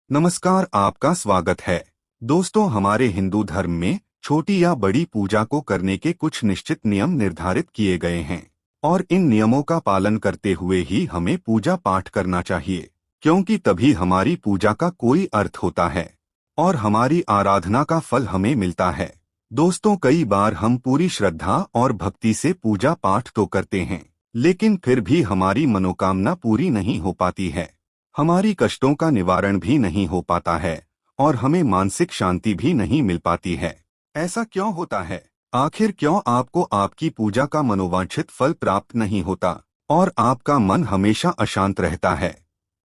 नमस्कार, आपका स्वागत है। दोस्तों, हमारे हिंदू धर्म में छोटी या बड़ी पूजा को करने के कुछ निश्चित नियम निर्धारित किए गए हैं और इन नियमों का पालन करते हुए ही हमें पूजा पाठ करना चाहिए, क्योंकि तभी हमारी पूजा का कोई अर्थ होता है और हमारी आराधना का फल हमें मिलता है। दोस्तों, कई बार हम पूरी श्रद्धा और भक्ति से पूजा पाठ तो करते हैं, लेकिन फिर भी हमारी मनोकामना पूरी नहीं हो पाती है। हमारी कष्टों का निवारण भी नहीं हो पाता है और हमें मानसिक शांति भी नहीं मिल पाती है। ऐसा क्यों होता है? आखिर क्यों आपको आपकी पूजा का मनोवांछित फल प्राप्त नहीं होता और आपका मन हमेशा अशांत रहता है?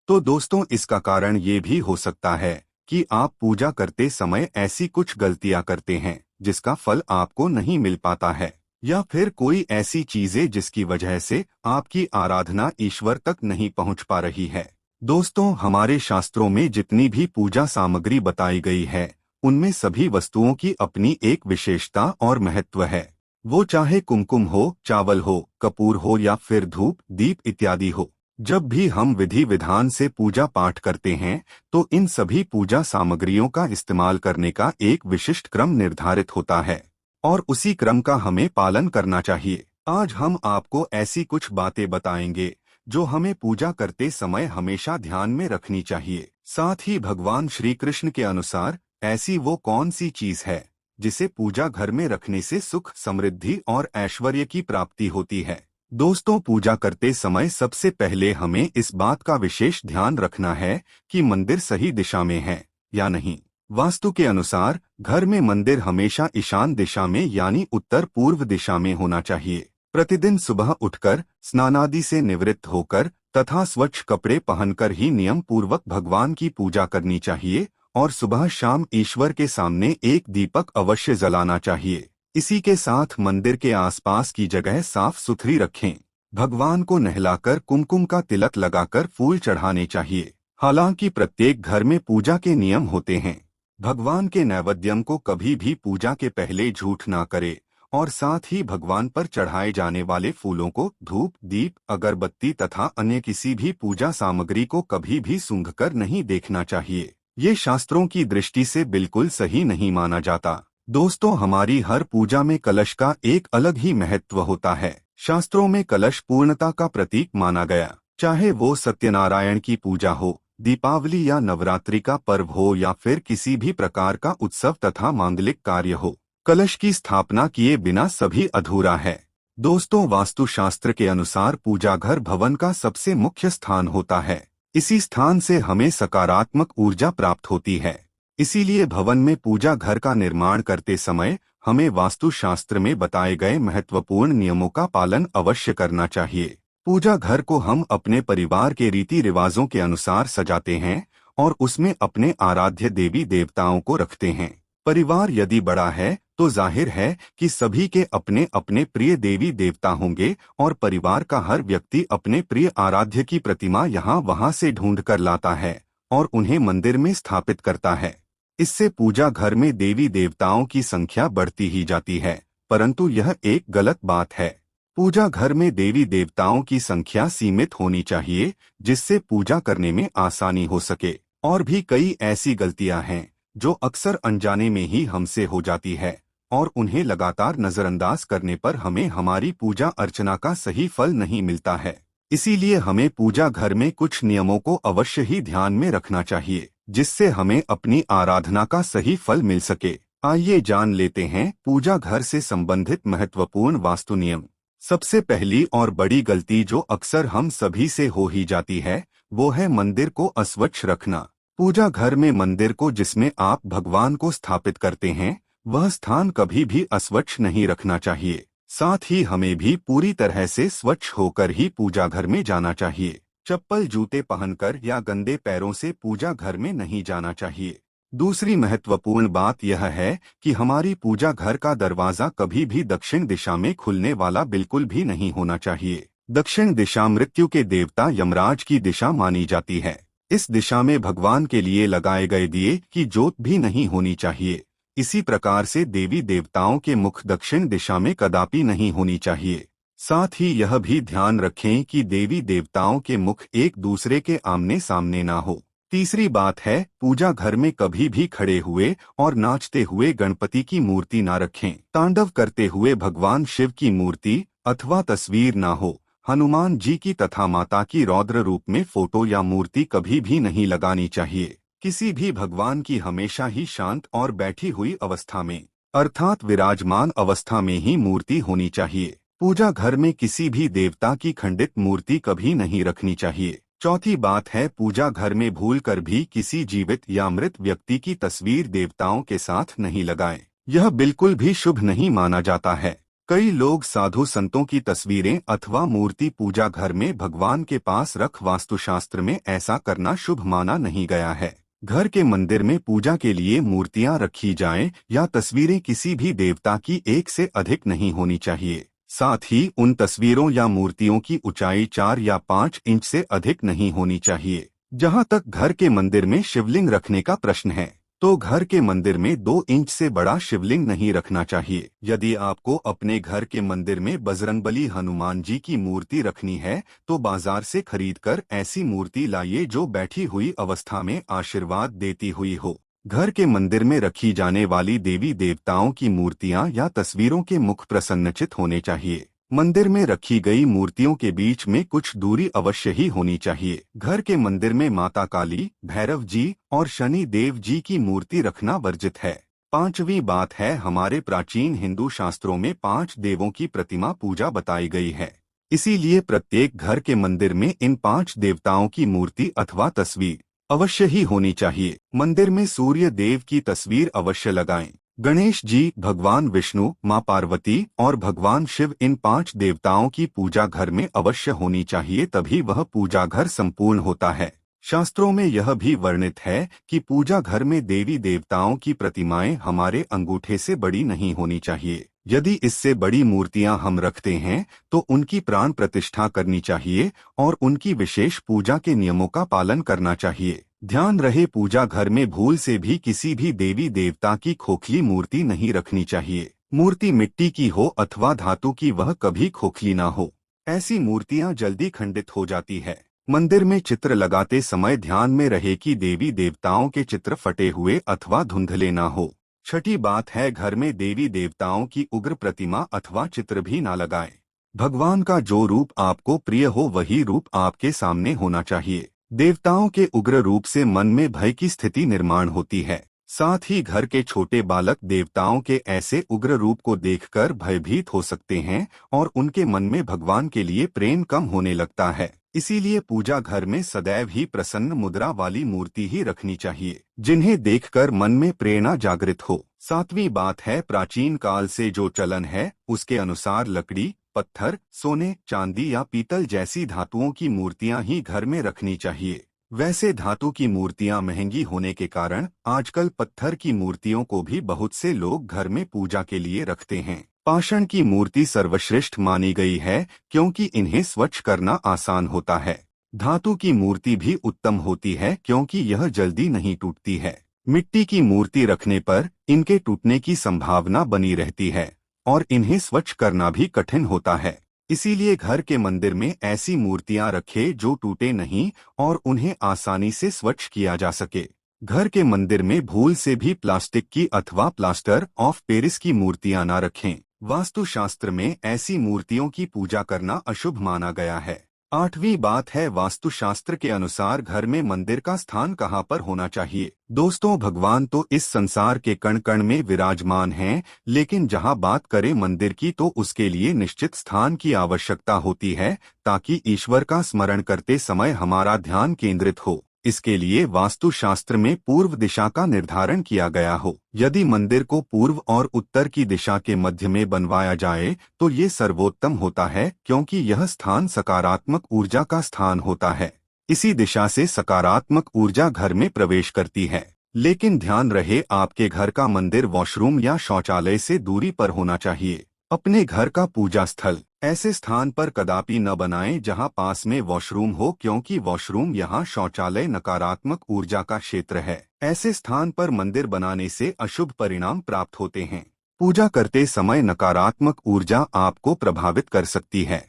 तो दोस्तों, इसका कारण ये भी हो सकता है कि आप पूजा करते समय ऐसी कुछ गलतियां करते हैं जिसका फल आपको नहीं मिल पाता है, या फिर कोई ऐसी चीजें जिसकी वजह से आपकी आराधना ईश्वर तक नहीं पहुंच पा रही है। दोस्तों, हमारे शास्त्रों में जितनी भी पूजा सामग्री बताई गई है, उनमें सभी वस्तुओं की अपनी एक विशेषता और महत्व है। वो चाहे कुमकुम हो, चावल हो, कपूर हो या फिर धूप, दीप इत्यादि हो। जब भी हम विधि विधान से पूजा पाठ करते हैं, तो इन सभी पूजा सामग्रियों का इस्तेमाल करने का एक विशिष्ट क्रम निर्धारित होता है और उसी क्रम का हमें पालन करना चाहिए। आज हम आपको ऐसी कुछ बातें बताएंगे जो हमें पूजा करते समय हमेशा ध्यान में रखनी चाहिए। साथ ही भगवान श्री कृष्ण के अनुसार ऐसी वो कौन सी चीज है जिसे पूजा घर में रखने से सुख, समृद्धि और ऐश्वर्य की प्राप्ति होती है। दोस्तों, पूजा करते समय सबसे पहले हमें इस बात का विशेष ध्यान रखना है कि मंदिर सही दिशा में है या नहीं। वास्तु के अनुसार घर में मंदिर हमेशा ईशान दिशा में यानी उत्तर पूर्व दिशा में होना चाहिए। प्रतिदिन सुबह उठकर स्नानादि से निवृत्त होकर तथा स्वच्छ कपड़े पहनकर ही नियम पूर्वक भगवान की पूजा करनी चाहिए और सुबह शाम ईश्वर के सामने एक दीपक अवश्य जलाना चाहिए। इसी के साथ मंदिर के आसपास की जगह साफ सुथरी रखें। भगवान को नहलाकर कुमकुम का तिलक लगाकर फूल चढ़ाने चाहिए। हालांकि प्रत्येक घर में पूजा के नियम होते हैं। भगवान के नैवेद्यम को कभी भी पूजा के पहले झूठ ना करे और साथ ही भगवान पर चढ़ाए जाने वाले फूलों को, धूप, दीप, अगरबत्ती तथा अन्य किसी भी पूजा सामग्री को कभी भी सूंघकर नहीं देखना चाहिए। ये शास्त्रों की दृष्टि से बिल्कुल सही नहीं माना जाता। दोस्तों, हमारी हर पूजा में कलश का एक अलग ही महत्व होता है। शास्त्रों में कलश पूर्णता का प्रतीक माना गया। चाहे वो सत्यनारायण की पूजा हो, दीपावली या नवरात्रि का पर्व हो या फिर किसी भी प्रकार का उत्सव तथा मांगलिक कार्य हो, कलश की स्थापना किए बिना सभी अधूरा है। दोस्तों, वास्तुशास्त्र के अनुसार पूजा घर भवन का सबसे मुख्य स्थान होता है। इसी स्थान से हमें सकारात्मक ऊर्जा प्राप्त होती है। इसीलिए भवन में पूजा घर का निर्माण करते समय हमें वास्तुशास्त्र में बताए गए महत्वपूर्ण नियमों का पालन अवश्य करना चाहिए। पूजा घर को हम अपने परिवार के रीति रिवाजों के अनुसार सजाते हैं और उसमें अपने आराध्य देवी देवताओं को रखते हैं। परिवार यदि बड़ा है तो जाहिर है कि सभी के अपने अपने प्रिय देवी देवता होंगे और परिवार का हर व्यक्ति अपने प्रिय आराध्य की प्रतिमा यहाँ वहाँ से ढूंढ कर लाता है और उन्हें मंदिर में स्थापित करता है। इससे पूजा घर में देवी देवताओं की संख्या बढ़ती ही जाती है, परंतु यह एक गलत बात है। पूजा घर में देवी देवताओं की संख्या सीमित होनी चाहिए, जिससे पूजा करने में आसानी हो सके। और भी कई ऐसी गलतियां हैं जो अक्सर अनजाने में ही हमसे हो जाती है और उन्हें लगातार नजरअंदाज करने पर हमें हमारी पूजा अर्चना का सही फल नहीं मिलता है। इसीलिए हमें पूजा घर में कुछ नियमों को अवश्य ही ध्यान में रखना चाहिए, जिससे हमें अपनी आराधना का सही फल मिल सके। आइए जान लेते हैं पूजा घर से संबंधित महत्वपूर्ण वास्तु नियम। सबसे पहली और बड़ी गलती जो अक्सर हम सभी से हो ही जाती है, वो है मंदिर को अस्वच्छ रखना। पूजा घर में मंदिर को जिसमें आप भगवान को स्थापित करते हैं, वह स्थान कभी भी अस्वच्छ नहीं रखना चाहिए। साथ ही हमें भी पूरी तरह से स्वच्छ होकर ही पूजा घर में जाना चाहिए। चप्पल, जूते पहनकर या गंदे पैरों से पूजा घर में नहीं जाना चाहिए। दूसरी महत्वपूर्ण बात यह है कि हमारी पूजा घर का दरवाजा कभी भी दक्षिण दिशा में खुलने वाला बिल्कुल भी नहीं होना चाहिए। दक्षिण दिशा मृत्यु के देवता यमराज की दिशा मानी जाती है। इस दिशा में भगवान के लिए लगाए गए दिए की जोत भी नहीं होनी चाहिए। इसी प्रकार से देवी देवताओं के मुख दक्षिण दिशा में कदापि नहीं होनी चाहिए। साथ ही यह भी ध्यान रखें कि देवी देवताओं के मुख एक दूसरे के आमने सामने ना हो, तीसरी बात है, पूजा घर में कभी भी खड़े हुए और नाचते हुए गणपति की मूर्ति ना रखें। तांडव करते हुए भगवान शिव की मूर्ति अथवा तस्वीर ना हो। हनुमान जी की तथा माता की रौद्र रूप में फोटो या मूर्ति कभी भी नहीं लगानी चाहिए। किसी भी भगवान की हमेशा ही शांत और बैठी हुई अवस्था में अर्थात विराजमान अवस्था में ही मूर्ति होनी चाहिए। पूजा घर में किसी भी देवता की खंडित मूर्ति कभी नहीं रखनी चाहिए। चौथी बात है, पूजा घर में भूलकर भी किसी जीवित या मृत व्यक्ति की तस्वीर देवताओं के साथ नहीं लगाएं। यह बिल्कुल भी शुभ नहीं माना जाता है। कई लोग साधु संतों की तस्वीरें अथवा मूर्ति पूजा घर में भगवान के पास रख वास्तुशास्त्र में ऐसा करना शुभ माना नहीं गया है। घर के मंदिर में पूजा के लिए मूर्तियां रखी जाएं या तस्वीरें किसी भी देवता की एक से अधिक नहीं होनी चाहिए। साथ ही उन तस्वीरों या मूर्तियों की ऊंचाई 4 या 5 इंच से अधिक नहीं होनी चाहिए। जहां तक घर के मंदिर में शिवलिंग रखने का प्रश्न है, तो घर के मंदिर में 2 इंच से बड़ा शिवलिंग नहीं रखना चाहिए। यदि आपको अपने घर के मंदिर में बजरंगबली हनुमान जी की मूर्ति रखनी है, तो बाजार से खरीदकर ऐसी मूर्ति लाइए जो बैठी हुई अवस्था में आशीर्वाद देती हुई हो। घर के मंदिर में रखी जाने वाली देवी देवताओं की मूर्तियां या तस्वीरों के मुख प्रसन्नचित होने चाहिए। मंदिर में रखी गई मूर्तियों के बीच में कुछ दूरी अवश्य ही होनी चाहिए। घर के मंदिर में माता काली, भैरव जी और शनि देव जी की मूर्ति रखना वर्जित है। पांचवी बात है, हमारे प्राचीन हिंदू शास्त्रों में 5 देवों की प्रतिमा पूजा बताई गई है। इसीलिए प्रत्येक घर के मंदिर में इन 5 देवताओं की मूर्ति अथवा तस्वीर अवश्य ही होनी चाहिए। मंदिर में सूर्य देव की तस्वीर अवश्य लगाएं। गणेश जी, भगवान विष्णु, मां पार्वती और भगवान शिव, इन 5 देवताओं की पूजा घर में अवश्य होनी चाहिए, तभी वह पूजा घर संपूर्ण होता है। शास्त्रों में यह भी वर्णित है कि पूजा घर में देवी देवताओं की प्रतिमाएं हमारे अंगूठे से बड़ी नहीं होनी चाहिए। यदि इससे बड़ी मूर्तियां हम रखते हैं तो उनकी प्राण प्रतिष्ठा करनी चाहिए और उनकी विशेष पूजा के नियमों का पालन करना चाहिए। ध्यान रहे, पूजा घर में भूल से भी किसी भी देवी देवता की खोखली मूर्ति नहीं रखनी चाहिए। मूर्ति मिट्टी की हो अथवा धातु की, वह कभी खोखली ना हो। ऐसी मूर्तियां जल्दी खंडित हो जाती है। मंदिर में चित्र लगाते समय ध्यान में रहे कि देवी देवताओं के चित्र फटे हुए अथवा धुंधले ना हो। छठी बात है, घर में देवी देवताओं की उग्र प्रतिमा अथवा चित्र भी ना लगाएं। भगवान का जो रूप आपको प्रिय हो वही रूप आपके सामने होना चाहिए। देवताओं के उग्र रूप से मन में भय की स्थिति निर्माण होती है। साथ ही घर के छोटे बालक देवताओं के ऐसे उग्र रूप को देखकर भयभीत हो सकते हैं और उनके मन में भगवान के लिए प्रेम कम होने लगता है। इसीलिए पूजा घर में सदैव ही प्रसन्न मुद्रा वाली मूर्ति ही रखनी चाहिए, जिन्हें देखकर मन में प्रेरणा जागृत हो। सातवीं बात है, प्राचीन काल से जो चलन है उसके अनुसार लकड़ी, पत्थर, सोने, चांदी या पीतल जैसी धातुओं की मूर्तियां ही घर में रखनी चाहिए। वैसे धातु की मूर्तियां महंगी होने के कारण आजकल पत्थर की मूर्तियों को भी बहुत से लोग घर में पूजा के लिए रखते हैं। पाषाण की मूर्ति सर्वश्रेष्ठ मानी गई है क्योंकि इन्हें स्वच्छ करना आसान होता है। धातु की मूर्ति भी उत्तम होती है क्योंकि यह जल्दी नहीं टूटती है। मिट्टी की मूर्ति रखने पर इनके टूटने की संभावना बनी रहती है और इन्हें स्वच्छ करना भी कठिन होता है। इसीलिए घर के मंदिर में ऐसी मूर्तियां रखें जो टूटे नहीं और उन्हें आसानी से स्वच्छ किया जा सके। घर के मंदिर में भूल से भी प्लास्टिक की अथवा प्लास्टर ऑफ पेरिस की मूर्तियां न रखें। वास्तुशास्त्र में ऐसी मूर्तियों की पूजा करना अशुभ माना गया है। आठवीं बात है, वास्तुशास्त्र के अनुसार घर में मंदिर का स्थान कहाँ पर होना चाहिए। दोस्तों, भगवान तो इस संसार के कण कण में विराजमान हैं, लेकिन जहाँ बात करें मंदिर की तो उसके लिए निश्चित स्थान की आवश्यकता होती है ताकि ईश्वर का स्मरण करते समय हमारा ध्यान केंद्रित हो। इसके लिए वास्तुशास्त्र में पूर्व दिशा का निर्धारण किया गया हो। यदि मंदिर को पूर्व और उत्तर की दिशा के मध्य में बनवाया जाए तो ये सर्वोत्तम होता है क्योंकि यह स्थान सकारात्मक ऊर्जा का स्थान होता है। इसी दिशा से सकारात्मक ऊर्जा घर में प्रवेश करती है। लेकिन ध्यान रहे, आपके घर का मंदिर वॉशरूम या शौचालय से दूरी पर होना चाहिए। अपने घर का पूजा स्थल ऐसे स्थान पर कदापि न बनाएं जहां पास में वॉशरूम हो, क्योंकि वॉशरूम यहाँ शौचालय नकारात्मक ऊर्जा का क्षेत्र है। ऐसे स्थान पर मंदिर बनाने से अशुभ परिणाम प्राप्त होते हैं। पूजा करते समय नकारात्मक ऊर्जा आपको प्रभावित कर सकती है।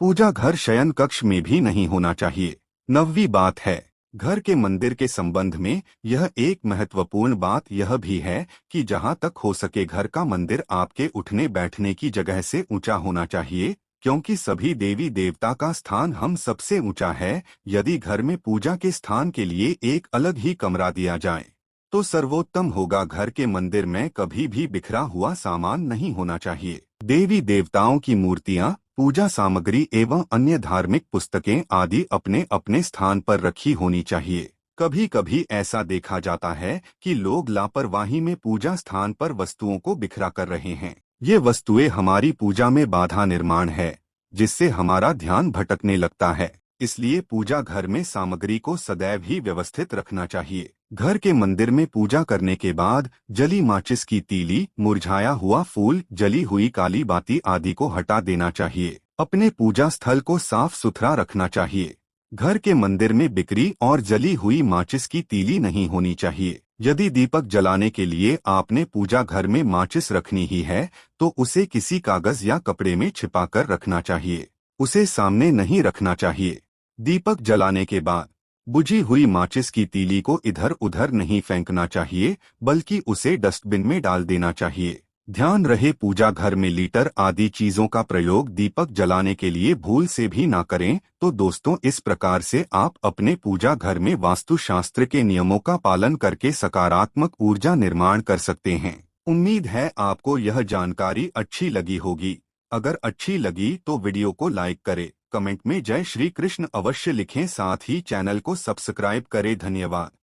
पूजा घर शयन कक्ष में भी नहीं होना चाहिए। 9वीं बात है, घर के मंदिर के संबंध में यह एक महत्वपूर्ण बात यह भी है कि जहां तक हो सके घर का मंदिर आपके उठने बैठने की जगह से ऊंचा होना चाहिए, क्योंकि सभी देवी देवता का स्थान हम सबसे ऊंचा है। यदि घर में पूजा के स्थान के लिए एक अलग ही कमरा दिया जाए तो सर्वोत्तम होगा। घर के मंदिर में कभी भी बिखरा हुआ सामान नहीं होना चाहिए। देवी देवताओं की मूर्तियां, पूजा सामग्री एवं अन्य धार्मिक पुस्तकें आदि अपने अपने स्थान पर रखी होनी चाहिए। कभी कभी ऐसा देखा जाता है कि लोग लापरवाही में पूजा स्थान पर वस्तुओं को बिखरा कर रहे हैं। ये वस्तुएं हमारी पूजा में बाधा निर्माण है, जिससे हमारा ध्यान भटकने लगता है। इसलिए पूजा घर में सामग्री को सदैव ही व्यवस्थित रखना चाहिए। घर के मंदिर में पूजा करने के बाद जली माचिस की तीली, मुरझाया हुआ फूल, जली हुई काली बाती आदि को हटा देना चाहिए। अपने पूजा स्थल को साफ सुथरा रखना चाहिए। घर के मंदिर में बिक्री और जली हुई माचिस की तीली नहीं होनी चाहिए। यदि दीपक जलाने के लिए आपने पूजा घर में माचिस रखनी ही है तो उसे किसी कागज या कपड़े में छिपाकर रखना चाहिए। उसे सामने नहीं रखना चाहिए। दीपक जलाने के बाद बुझी हुई माचिस की तीली को इधर उधर नहीं फेंकना चाहिए, बल्कि उसे डस्टबिन में डाल देना चाहिए। ध्यान रहे पूजा घर में लीटर आदि चीजों का प्रयोग दीपक जलाने के लिए भूल से भी ना करें। तो दोस्तों, इस प्रकार से आप अपने पूजा घर में वास्तुशास्त्र के नियमों का पालन करके सकारात्मक ऊर्जा निर्माण कर सकते हैं। उम्मीद है आपको यह जानकारी अच्छी लगी होगी। अगर अच्छी लगी तो वीडियो को लाइक करें, कमेंट में जय श्री कृष्ण अवश्य लिखें, साथ ही चैनल को सब्सक्राइब करें। धन्यवाद।